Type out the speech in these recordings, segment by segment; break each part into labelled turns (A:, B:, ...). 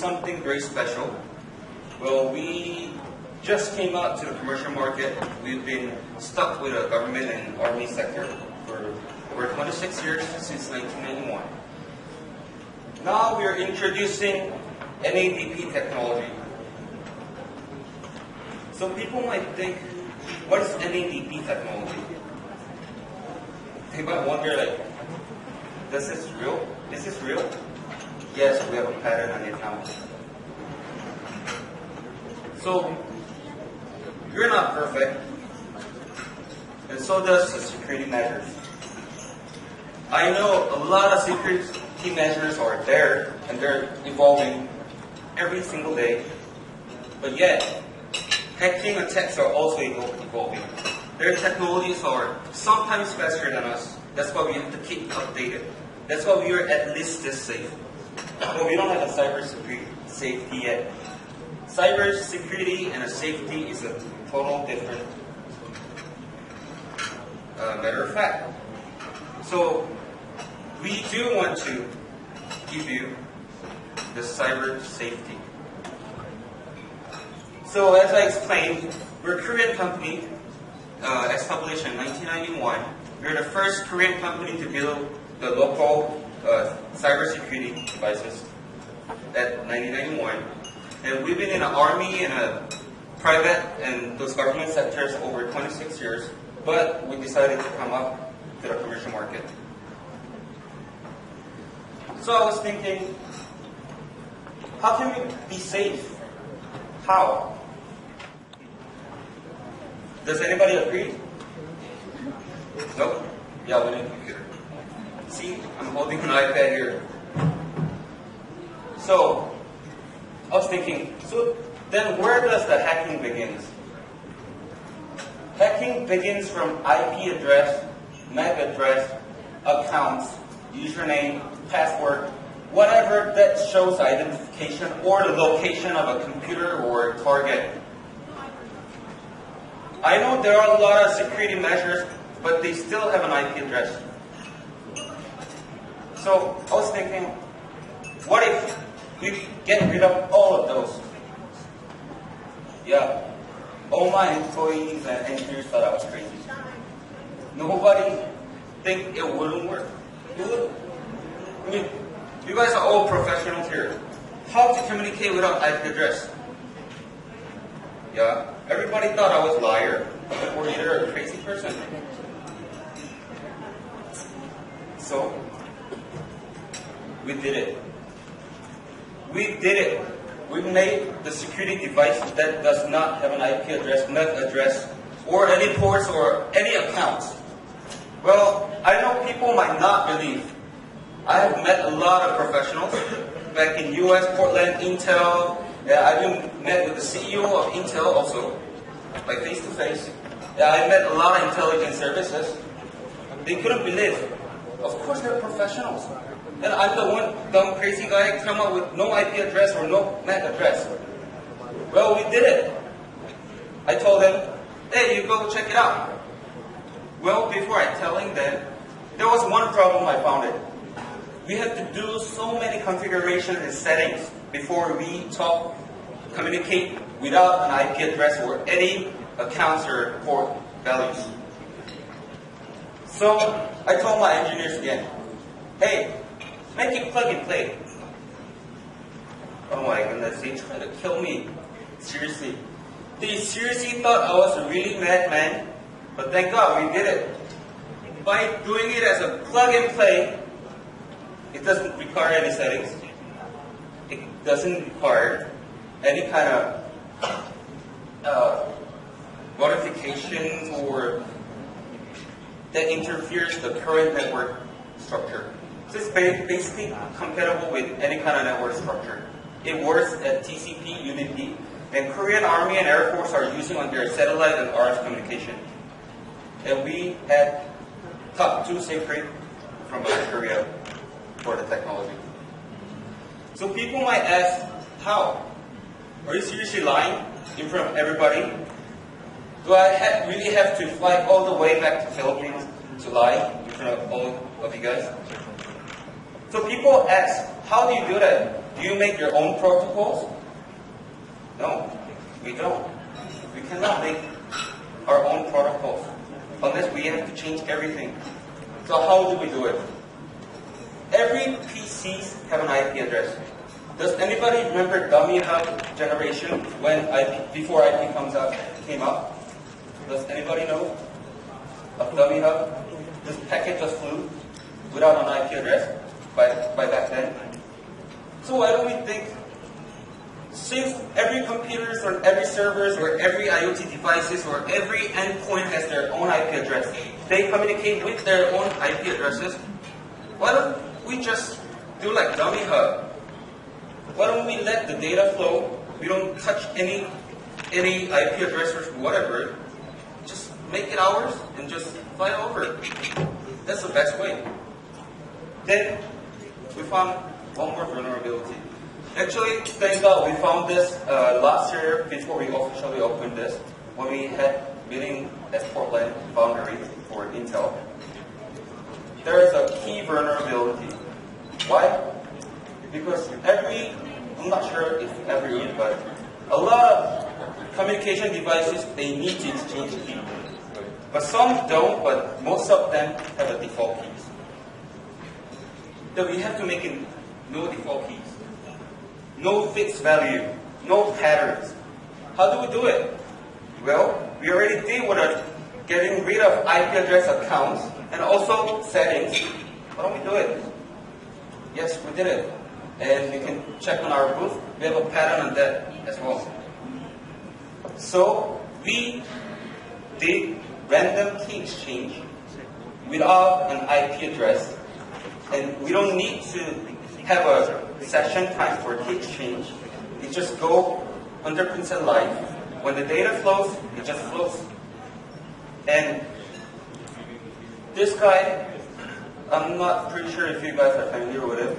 A: something very special. Well, we just came out to the commercial market. We've been stuck with the government and army sector for over 26 years, since 1991. Now we are introducing NADP technology. So people might think, what is NADP technology? They might wonder, like, is this real? Is this real? Yes, we have a pattern on it now. So, you're not perfect, and so does the security measures. I know a lot of security measures are there, and they're evolving every single day, but yet, hacking attacks are also evolving. Their technologies are sometimes faster than us. That's why we have to keep updated. That's why we are at least this safe. But we don't have a cyber safety yet. Cyber security and a safety is a total different matter of fact. So we do want to give you the cyber safety. So as I explained, we're a Korean company established in 1991. We're the first Korean company to build the local cybersecurity devices at 1991. And we've been in the army and a private and those government sectors over 26 years, but we decided to come up to the commercial market. So I was thinking, how can we be safe? How? Does anybody agree? Nope? Yeah, we need a computer. See, I'm holding an iPad here. So, I was thinking, so then where does the hacking begin? Hacking begins from IP address, MAC address, accounts, username, password, whatever that shows identification or the location of a computer or a target. I know there are a lot of security measures, but they still have an IP address. So I was thinking, what if we get rid of all of those? Yeah, all my employees and engineers thought I was crazy. Nobody think it wouldn't work. It would. I mean, you guys are all professionals here. How to communicate without IP address? Yeah, everybody thought I was a liar or either a crazy person. So, we did it. We did it. We made the security device that does not have an IP address, MAC address, or any ports or any accounts. Well, I know people might not believe. I have met a lot of professionals back in US, Portland, Intel. I've even met with the CEO of Intel also, like face to face. I met a lot of intelligence services. They couldn't believe. Of course they're professionals. And I'm the one dumb crazy guy come up with no IP address or no MAC address. Well, we did it. I told them, hey, you go check it out. Well, before I telling them, there was one problem I found it. We had to do so many configurations and settings before we communicate without an IP address or any accounts or port values. So I told my engineers again, hey, make it plug and play. Oh my goodness, they tried to kill me. Seriously. They seriously thought I was a really madman, but thank God we did it. By doing it as a plug and play, it doesn't require any settings. It doesn't require any kind of modifications or that interferes the current network structure. So it's basically compatible with any kind of network structure. It works at TCP, UDP, and Korean Army and Air Force are using on their satellite and RF communication. And we had top 2 safe rate from Korea for the technology. So people might ask, how? Are you seriously lying in front of everybody? Do I really have to fly all the way back to Philippines to lie in front of all of you guys? So people ask, how do you do that? Do you make your own protocols? No, we don't. We cannot make our own protocols unless we have to change everything. So how do we do it? Every PCs have an IP address. Does anybody remember dummy hub generation when before IP came out? Does anybody know of dummy hub? This packet just flew without an IP address by back then. So why don't we think, since every computers or every servers or every IoT devices or every endpoint has their own IP address, they communicate with their own IP addresses, why don't we just do like dummy hub? Why don't we let the data flow? We don't touch any IP address or whatever. Just make it ours and just fly over. That's the best way. Then we found one more vulnerability. Actually, thank God we found this last year before we officially opened this, when we had meeting at Portland Boundary for Intel. There is a key vulnerability. Why? Because I'm not sure if every, but a lot of communication devices, they need to exchange keys. But some don't, but most of them have a default keys. Then we have to make it no default keys, no fixed value, no patterns. How do we do it? Well, we already did with getting rid of IP address accounts and also settings. Why don't we do it? Yes, we did it. And you can check on our booth. We have a pattern on that as well. So we did random key exchange without an IP address. And we don't need to have a session time for key exchange. It just go 100% live. When the data flows, it just flows. And this guy, I'm not pretty sure if you guys are familiar with him,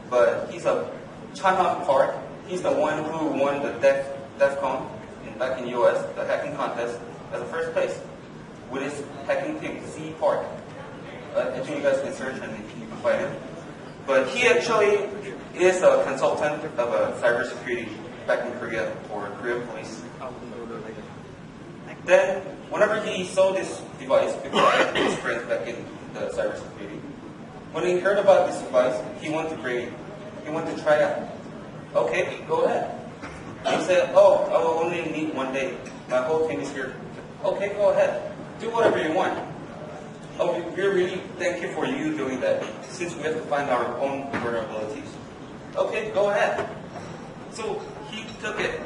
A: but he's a Chang Park. He's the one who won the DEF CON back in the US, the hacking contest, as a first place with his hacking team, C Park. I think you guys can search and you can find him. But he actually is a consultant of cybersecurity back in Korea for Korean police. Then, whenever he saw this device, because I had his friends back in the cybersecurity, when he heard about this device, he wanted to bring it. He wanted to try it out. Okay, go ahead. He said, oh, I will only need 1 day. My whole team is here. Okay, go ahead. Do whatever you want. Oh, we really thank you for you doing that, since we have to find our own vulnerabilities. Okay, go ahead. So he took it.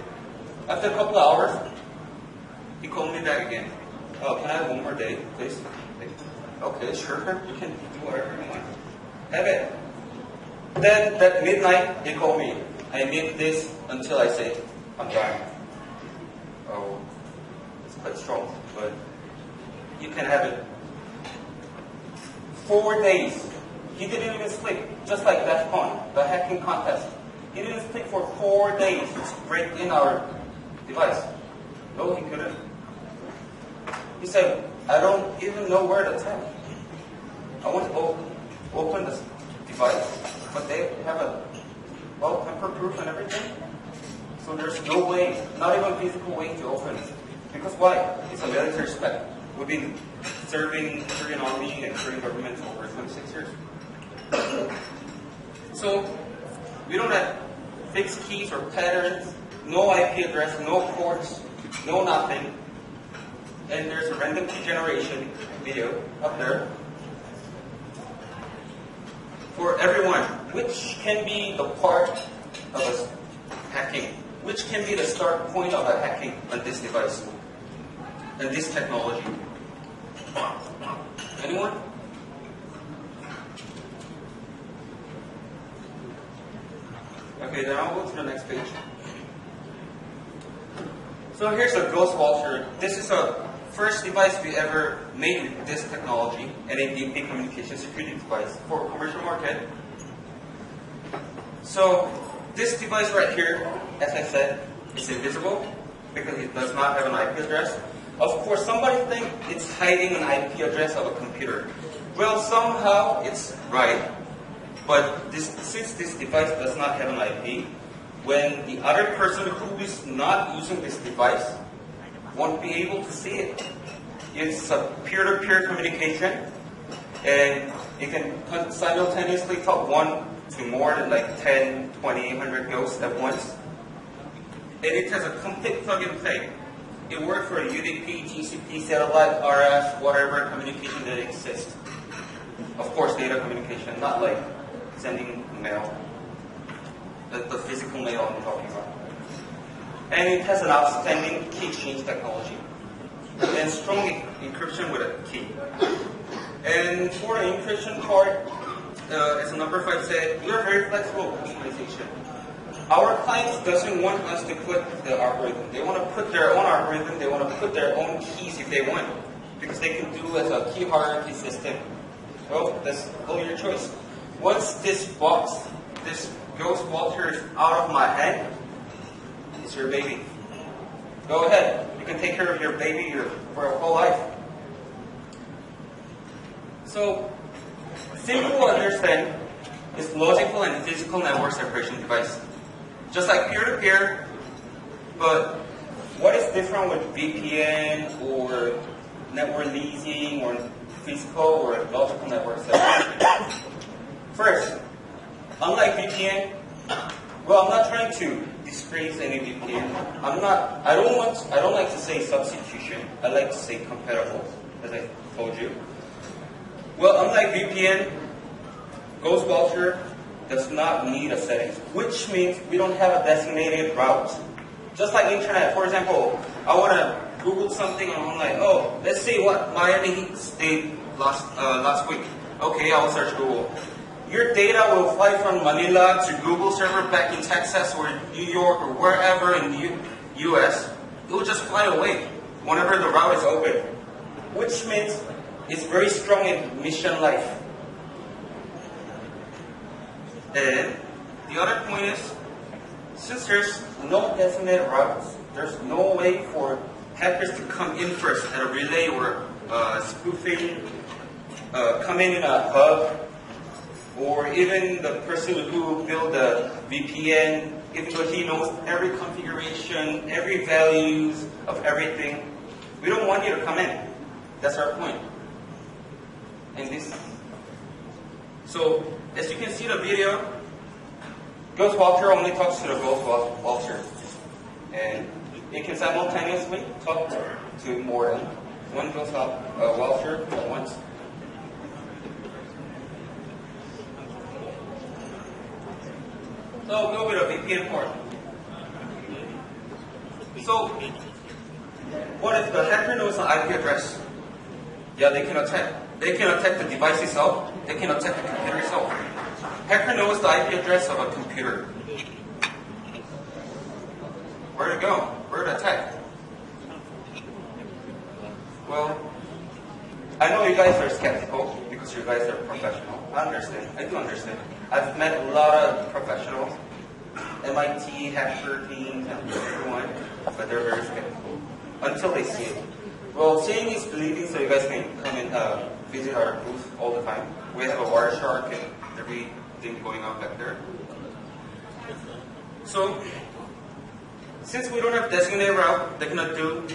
A: After a couple of hours, he called me back again. Oh, can I have 1 more day, please? Okay, sure. You can do whatever you want. Have it. Then at midnight, he called me. I need this until I say I'm done. Oh, it's quite strong, but you can have it. 4 days. He didn't even sleep, just like DEF CON, the hacking contest. He didn't sleep for 4 days to break in our device. No, he couldn't. He said, I don't even know where to tap. I want to open this device, but they have a tamper-proof and everything. So there's no way, not even physical way to open it. Because why? It's a military spec. We've been serving Korean Army and Korean government for over 26 years. So we don't have fixed keys or patterns, no IP address, no ports, no nothing. And there's a random key generation video up there for everyone, which can be the part of a hacking, which can be the start point of a hacking on this device and this technology. Anyone? Okay, then I'll go to the next page. So here's a ghost walker. This is a first device we ever made with this technology, an ADP communication security device for commercial market. So this device right here, as I said, is invisible because it does not have an IP address. Of course, somebody thinks it's hiding an IP address of a computer. Well, somehow it's right. But since this device does not have an IP, when the other person who is not using this device won't be able to see it. It's a peer-to-peer communication, and you can simultaneously talk one to more than like 10, 20, 100 ghosts at once. And it has a complete plug-and-play. It works for UDP, TCP, satellite, RF, whatever communication that exists. Of course, data communication, not like sending mail, the physical mail I'm talking about. And it has an outstanding key change technology and strong encryption with a key. And for the encryption part, as number 5 said, we are very flexible customization. Our clients doesn't want us to put the algorithm. They want to put their own algorithm. They want to put their own keys if they want, because they can do as a key hierarchy system. Well, that's all your choice. Once this box, this ghost Walter is out of my hand, it's your baby. Go ahead. You can take care of your baby for a whole life. So, simple to understand is logical and physical network separation device. Just like peer-to-peer, but what is different with VPN or network leasing or physical or logical network separation? First, unlike VPN, well, I'm not trying to disgrace any VPN. I don't like to say substitution. I like to say compatible, as I told you. Well, unlike VPN, Ghost Walter does not need a settings, which means we don't have a designated route. Just like internet, for example, I want to Google something and I'm like, oh, let's see what Miami Heat stayed last week. Okay, I will search Google. Your data will fly from Manila to Google server back in Texas or New York or wherever in the US. It will just fly away whenever the route is open, which means it's very strong in mission life. And the other point is, since there's no designated routes, there's no way for hackers to come in first at a relay or spoofing, come in a hub, or even the person who built the VPN, even though he knows every configuration, every values of everything, we don't want you to come in. That's our point. And this. So, as you can see the video, Ghost Walter only talks to the Ghost Walter. And it can simultaneously talk to more than one Ghost Walter at once. So I'll go with a VPN port. So, what if the hacker knows an IP address? Yeah, they can attack. They can attack the device itself. They can attack the computer itself. Hacker knows the IP address of a computer. Where to go? Where to attack? Well, I know you guys are skeptical because you guys are professional. I understand. I do understand. I've met a lot of professionals, MIT, hacker teams, and everyone, but they're very skeptical until they see it. Well, seeing is believing, so you guys can come and visit our booth all the time. We have a Wireshark and everything going on back there. So, since we don't have designated route, they're gonna do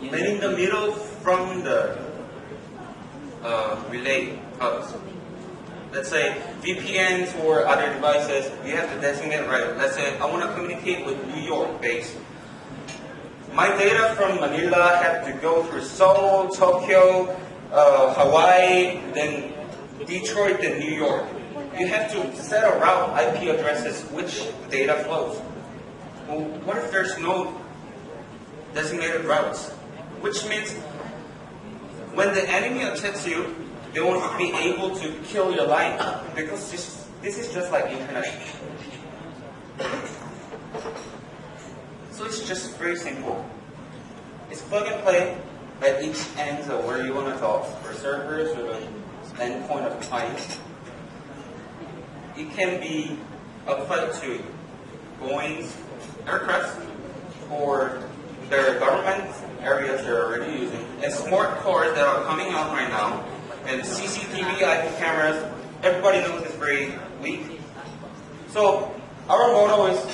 A: man in the middle from the relay hubs. Let's say VPNs or other devices, you have to designate route. Let's say I want to communicate with New York base. My data from Manila have to go through Seoul, Tokyo, Hawaii, then Detroit, then New York. You have to set a route, IP addresses, which data flows. Well, what if there's no designated routes? Which means when the enemy attacks you, they won't be able to kill your line because this is just like internet. So it's just very simple. It's plug and play at each end of where you want to talk, for servers or the endpoint of clients. It can be applied to Boeing's aircraft or their government areas they're already using, and smart cars that are coming out right now, and CCTV, IP cameras. Everybody knows this very weak. So our motto is,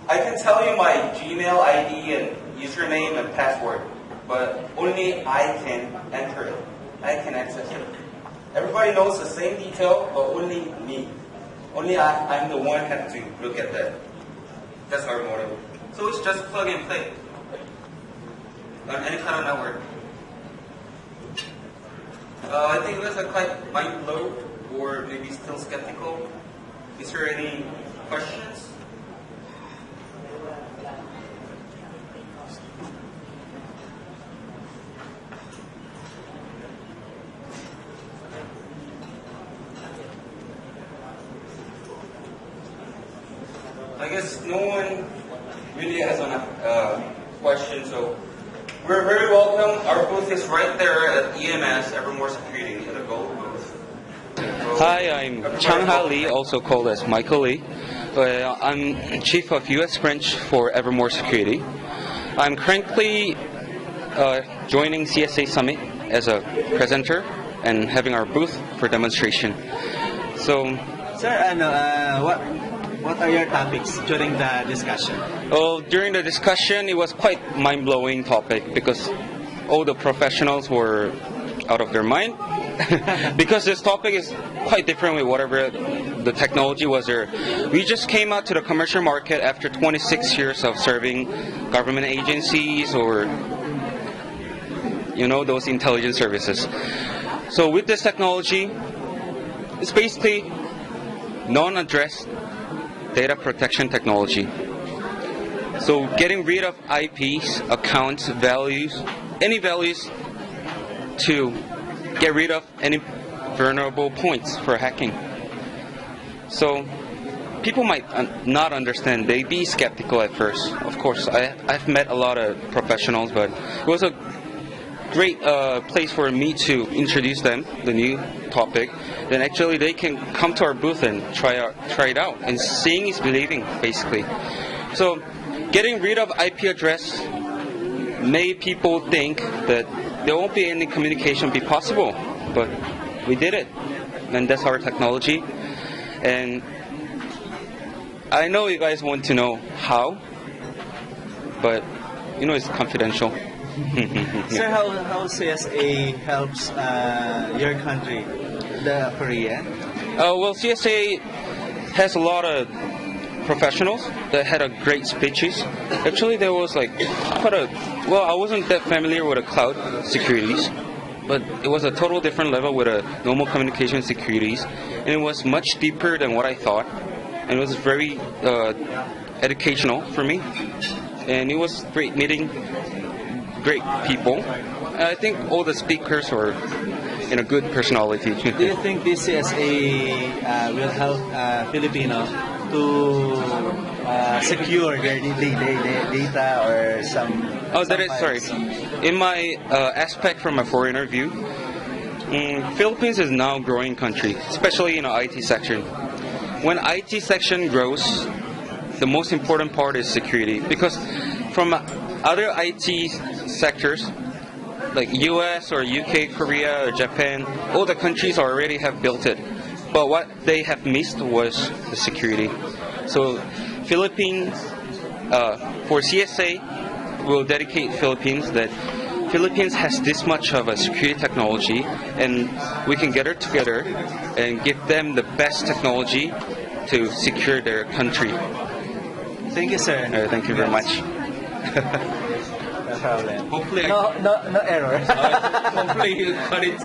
A: I can tell you my Gmail ID and username and password, but only I can enter it. I can access it. Everybody knows the same detail, but only me. Only I'm the one who have to look at that. That's our motto. So it's just plug and play on any kind of network. I think that's a quite mind blow, or maybe still skeptical. Is there any questions? I guess no one really has a question, so we're very welcome. Our booth is right there at EMS, Evermore Security, in the gold booth.
B: Hi, I'm Chang Lee, also called as Michael Lee. I'm Chief of U.S. Branch for Evermore Security. I'm currently joining CSA Summit as a presenter and having our booth for demonstration. So,
C: Sir, what are your topics during the discussion?
B: well, during the discussion, it was quite mind-blowing topic because all the professionals were out of their mind. Because this topic is quite different with whatever the technology was there. We just came out to the commercial market after 26 years of serving government agencies or, those intelligence services. So with this technology, it's basically non-addressed data protection technology. So getting rid of IPs, accounts, values, any values to get rid of any vulnerable points for hacking. So people might not understand. They'd be skeptical at first. Of course, I've met a lot of professionals, but it was a great place for me to introduce them the new topic. Then actually they can come to our booth and try it out. And seeing is believing, basically. So getting rid of IP address made people think that there won't be any communication be possible, but we did it, and that's our technology. And I know you guys want to know how, but it's confidential.
C: Sir, how CSA helps your country, the Korea?
B: Well, CSA has a lot of professionals that had a great speeches. Actually, there was I wasn't that familiar with the cloud securities, but it was a total different level with a normal communication securities, and it was much deeper than what I thought, and it was very educational for me, and it was great meeting great people. I think all the speakers were in a good personality.
C: Do you think this CSA will help Filipino to secure their data or some?
B: Oh, that is sorry. In my aspect from a foreigner view, Philippines is now a growing country, especially in the IT section. When IT section grows, the most important part is security, because from other IT sectors like US or UK, Korea or Japan, all the countries already have built it. But what they have missed was the security. So Philippines, for CSA, will dedicate Philippines that Philippines has this much of a security technology, and we can get it together and give them the best technology to secure their country.
C: Thank you, sir.
B: Thank you very much.
C: No problem.
B: Hopefully,
C: No error.
B: hopefully you got it.